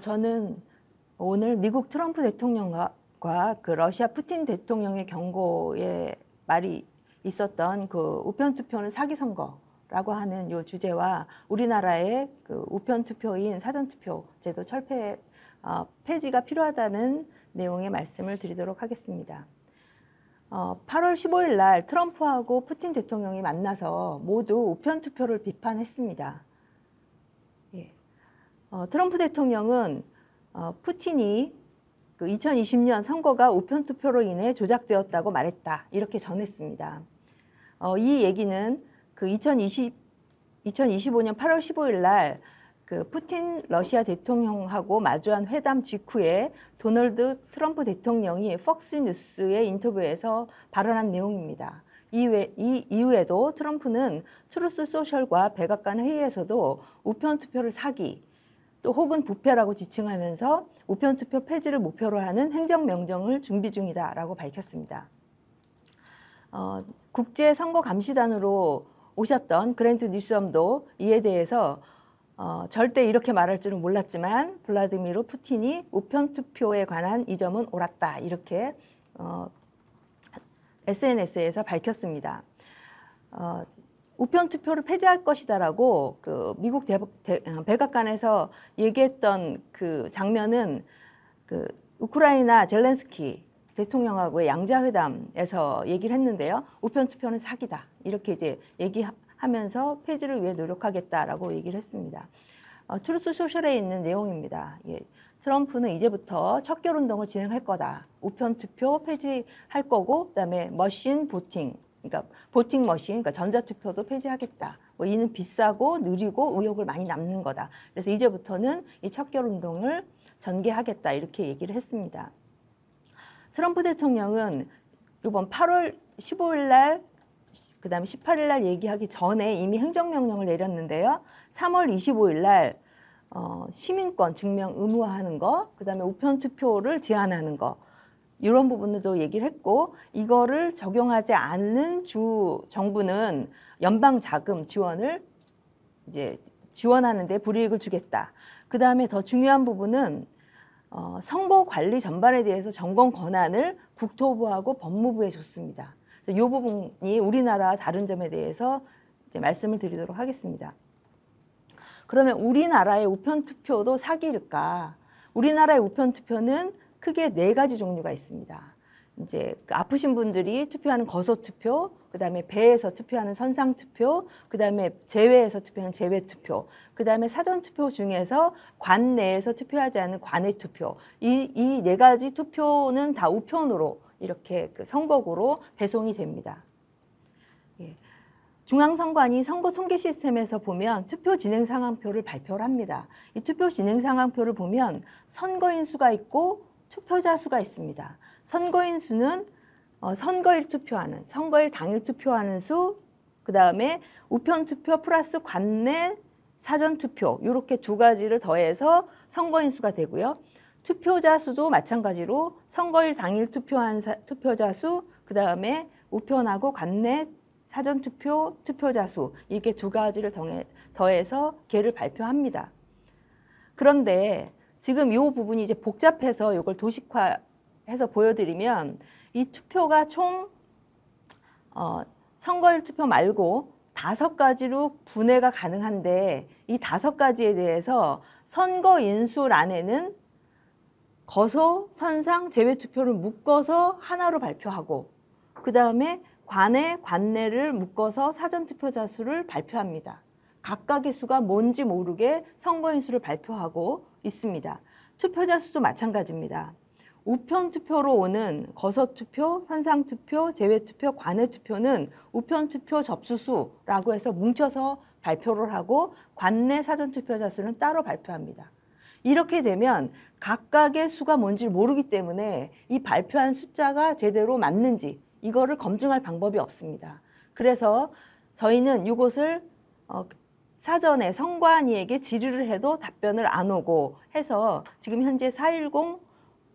저는 오늘 미국 트럼프 대통령과 그 러시아 푸틴 대통령의 경고에 말이 있었던 그 우편투표는 사기 선거라고 하는 이 주제와 우리나라의 그 우편투표인 사전투표 제도 폐지가 필요하다는 내용의 말씀을 드리도록 하겠습니다. 8월 15일 날 트럼프하고 푸틴 대통령이 만나서 모두 우편투표를 비판했습니다. 트럼프 대통령은 푸틴이 그 2020년 선거가 우편투표로 인해 조작되었다고 말했다, 이렇게 전했습니다. 이 얘기는 그 2025년 8월 15일 날 그 푸틴 러시아 대통령하고 마주한 회담 직후에 도널드 트럼프 대통령이 폭스뉴스의 인터뷰에서 발언한 내용입니다. 이후에도 트럼프는 트루스 소셜과 백악관 회의에서도 우편투표를 사기, 또 혹은 부패라고 지칭하면서 우편투표 폐지를 목표로 하는 행정명령을 준비 중이다라고 밝혔습니다. 국제선거감시단으로 오셨던 그랜트 뉴섬도 이에 대해서 절대 이렇게 말할 줄은 몰랐지만 블라디미르 푸틴이 우편투표에 관한 이 점은 옳았다, 이렇게 SNS에서 밝혔습니다. 우편투표를 폐지할 것이다라고 그 미국 백악관에서 얘기했던 그 장면은 그 우크라이나 젤렌스키 대통령하고의 양자회담에서 얘기를 했는데요. 우편투표는 사기다, 이렇게 이제 얘기하면서 폐지를 위해 노력하겠다라고 얘기를 했습니다. 트루스 소셜에 있는 내용입니다. 트럼프는 이제부터 척결 운동을 진행할 거다. 우편투표 폐지할 거고, 그다음에 머신 보팅, 그러니까 보팅 머신, 그러니까 전자투표도 폐지하겠다. 이는 비싸고 느리고 의욕을 많이 남는 거다. 그래서 이제부터는 이 척결 운동을 전개하겠다, 이렇게 얘기를 했습니다. 트럼프 대통령은 이번 8월 15일 날, 그다음에 18일 날 얘기하기 전에 이미 행정명령을 내렸는데요. 3월 25일 날 시민권 증명 의무화하는 거, 그다음에 우편투표를 제한하는 거, 이런 부분도 얘기를 했고, 이거를 적용하지 않는 주 정부는 연방 자금 지원을 이제 지원하는데 불이익을 주겠다. 그다음에 더 중요한 부분은 선거 관리 전반에 대해서 점검 권한을 국토부하고 법무부에 줬습니다. 이 부분이 우리나라 다른 점에 대해서 이제 말씀을 드리도록 하겠습니다. 그러면 우리나라의 우편투표도 사기일까? 우리나라의 우편투표는 크게 4가지 종류가 있습니다. 이제 그 아프신 분들이 투표하는 거소투표, 그다음에 배에서 투표하는 선상투표, 그다음에 제외에서 투표하는 제외투표, 그다음에 사전투표 중에서 관내에서 투표하지 않는 관외투표, 이 4가지 투표는 다 우편으로 이렇게 그 선거구로 배송이 됩니다. 중앙선관위 선거 통계 시스템에서 보면 투표 진행 상황표를 발표를 합니다. 이 투표 진행 상황표를 보면 선거인 수가 있고 투표자 수가 있습니다. 선거인 수는 선거일 당일 투표하는 수, 그 다음에 우편투표 플러스 관내 사전투표, 이렇게 2가지를 더해서 선거인 수가 되고요. 투표자 수도 마찬가지로 선거일 당일 투표한 투표자 수, 그 다음에 우편하고 관내 사전투표 투표자 수, 이렇게 2가지를 더해서 걔를 발표합니다. 그런데 지금 이 부분이 이제 복잡해서 이걸 도식화해서 보여드리면, 이 투표가 총 선거일 투표 말고 5가지로 분해가 가능한데, 이 5가지에 대해서 선거인수란에는 거소, 선상, 제외투표를 묶어서 하나로 발표하고, 그 다음에 관내, 관내를 묶어서 사전투표자 수를 발표합니다. 각각의 수가 뭔지 모르게 선거인 수를 발표하고 있습니다. 투표자 수도 마찬가지입니다. 우편투표로 오는 거소투표, 선상투표, 제외투표, 관외투표는 우편투표 접수수라고 해서 뭉쳐서 발표를 하고, 관내 사전투표자 수는 따로 발표합니다. 이렇게 되면 각각의 수가 뭔지 모르기 때문에 이 발표한 숫자가 제대로 맞는지 이거를 검증할 방법이 없습니다. 그래서 저희는 이것을 사전에 선관위에게 질의를 해도 답변을 안 오고 해서 지금 현재 410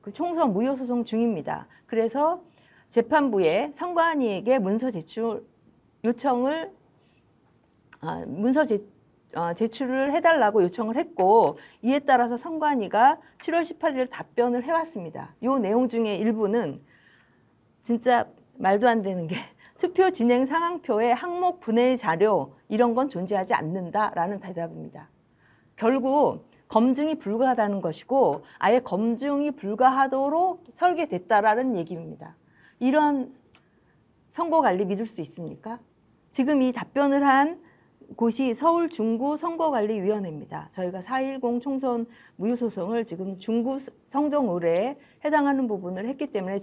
그 총선 무효소송 중입니다. 그래서 재판부에 선관위에게 문서 제출 요청을 제출을 해달라고 요청을 했고 이에 따라서 선관위가 7월 18일 답변을 해왔습니다. 이 내용 중에 일부는 진짜 말도 안 되는 게 투표 진행 상황표에 항목 분해 자료 이런 건 존재하지 않는다라는 대답입니다. 결국 검증이 불가하다는 것이고 아예 검증이 불가하도록 설계됐다라는 얘기입니다. 이런 선거관리 믿을 수 있습니까? 지금 이 답변을 한 곳이 서울 중구 선거관리위원회입니다. 저희가 4.10 총선 무효소송을 지금 중구 성동의뢰에 해당하는 부분을 했기 때문에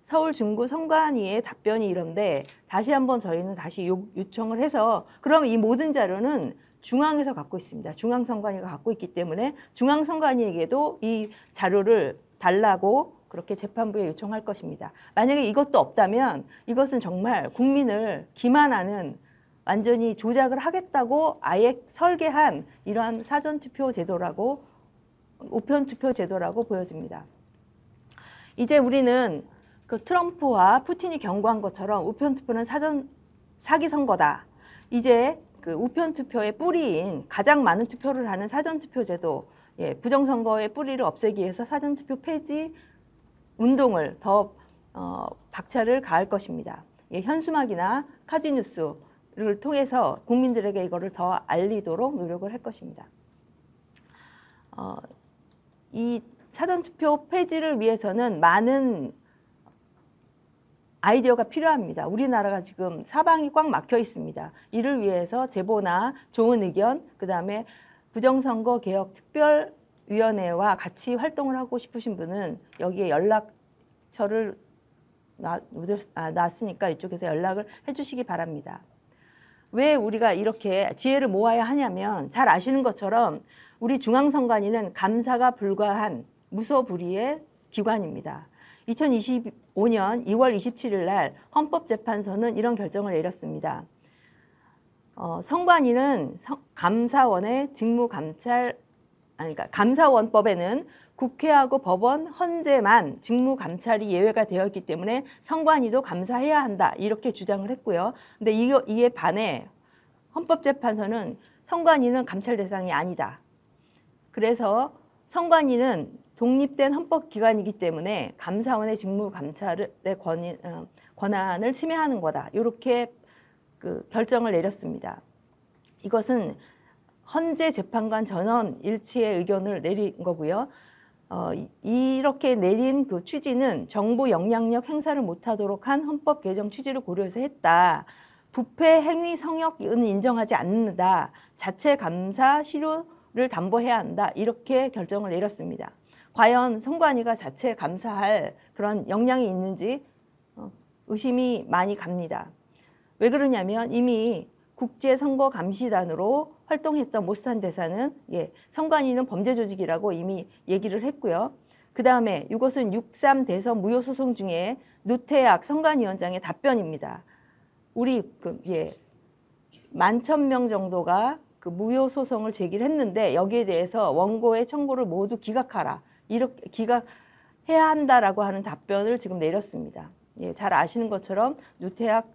서울 중구 선관위의 답변이 이런데 다시 한번 저희는 다시 요청을 해서 그러면 이 모든 자료는 중앙에서 갖고 있습니다. 중앙선관위가 갖고 있기 때문에 중앙선관위에게도 이 자료를 달라고 그렇게 재판부에 요청할 것입니다. 만약에 이것도 없다면 이것은 정말 국민을 기만하는 완전히 조작을 하겠다고 아예 설계한 이러한 사전투표 제도라고 우편투표 제도라고 보여집니다. 이제 우리는 그 트럼프와 푸틴이 경고한 것처럼 우편투표는 사기 선거다. 이제 그 우편투표의 뿌리인 가장 많은 투표를 하는 사전투표 제도, 부정선거의 뿌리를 없애기 위해서 사전투표 폐지 운동을 더 박차를 가할 것입니다. 현수막이나 카드뉴스를 통해서 국민들에게 이거를 더 알리도록 노력을 할 것입니다. 이 사전투표 폐지를 위해서는 많은 아이디어가 필요합니다. 우리나라가 지금 사방이 꽉 막혀 있습니다. 이를 위해서 제보나 좋은 의견, 그다음에 부정선거 개혁 특별위원회와 같이 활동을 하고 싶으신 분은 여기에 연락처를 놨으니까 이쪽에서 연락을 해주시기 바랍니다. 왜 우리가 이렇게 지혜를 모아야 하냐면 잘 아시는 것처럼 우리 중앙선관위는 감사가 불가한 무소불위의 기관입니다. 2025년 2월 27일 날 헌법재판소는 이런 결정을 내렸습니다. 선관위는 감사원의 그러니까 감사원법에는 국회하고 법원, 헌재만 직무감찰이 예외가 되어 있기 때문에 선관위도 감사해야 한다 이렇게 주장을 했고요. 근데 이에 반해 헌법재판소는 선관위는 감찰 대상이 아니다. 그래서 선관위는 독립된 헌법기관이기 때문에 감사원의 직무감찰의 권한을 침해하는 거다. 이렇게 그 결정을 내렸습니다. 이것은 헌재 재판관 전원 일치의 의견을 내린 거고요. 이렇게 내린 그 취지는 정부 영향력 행사를 못하도록 한 헌법 개정 취지를 고려해서 했다. 부패 행위 성역은 인정하지 않는다. 자체 감사 실효를 담보해야 한다. 이렇게 결정을 내렸습니다. 과연 선관위가 자체 감사할 그런 역량이 있는지 의심이 많이 갑니다. 왜 그러냐면 이미 국제선거감시단으로 활동했던 모스탄 대사는 선관위는 범죄 조직이라고 이미 얘기를 했고요. 그 다음에 이것은 6.3 대선 무효소송 중에 노태악 선관위원장의 답변입니다. 우리 11,000명 정도가 그 무효소송을 제기를 했는데 여기에 대해서 원고의 청구를 모두 기각하라. 이렇게 기각해야 한다라고 하는 답변을 지금 내렸습니다. 잘 아시는 것처럼 노태악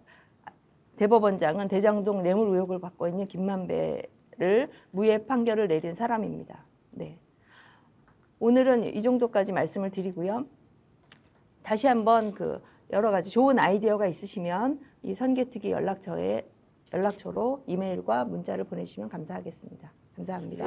대법원장은 대장동 뇌물 의혹을 받고 있는 김만배를 무죄 판결을 내린 사람입니다. 네. 오늘은 이 정도까지 말씀을 드리고요. 다시 한번 그 여러 가지 좋은 아이디어가 있으시면 이 선개특위 연락처로 이메일과 문자를 보내주시면 감사하겠습니다. 감사합니다.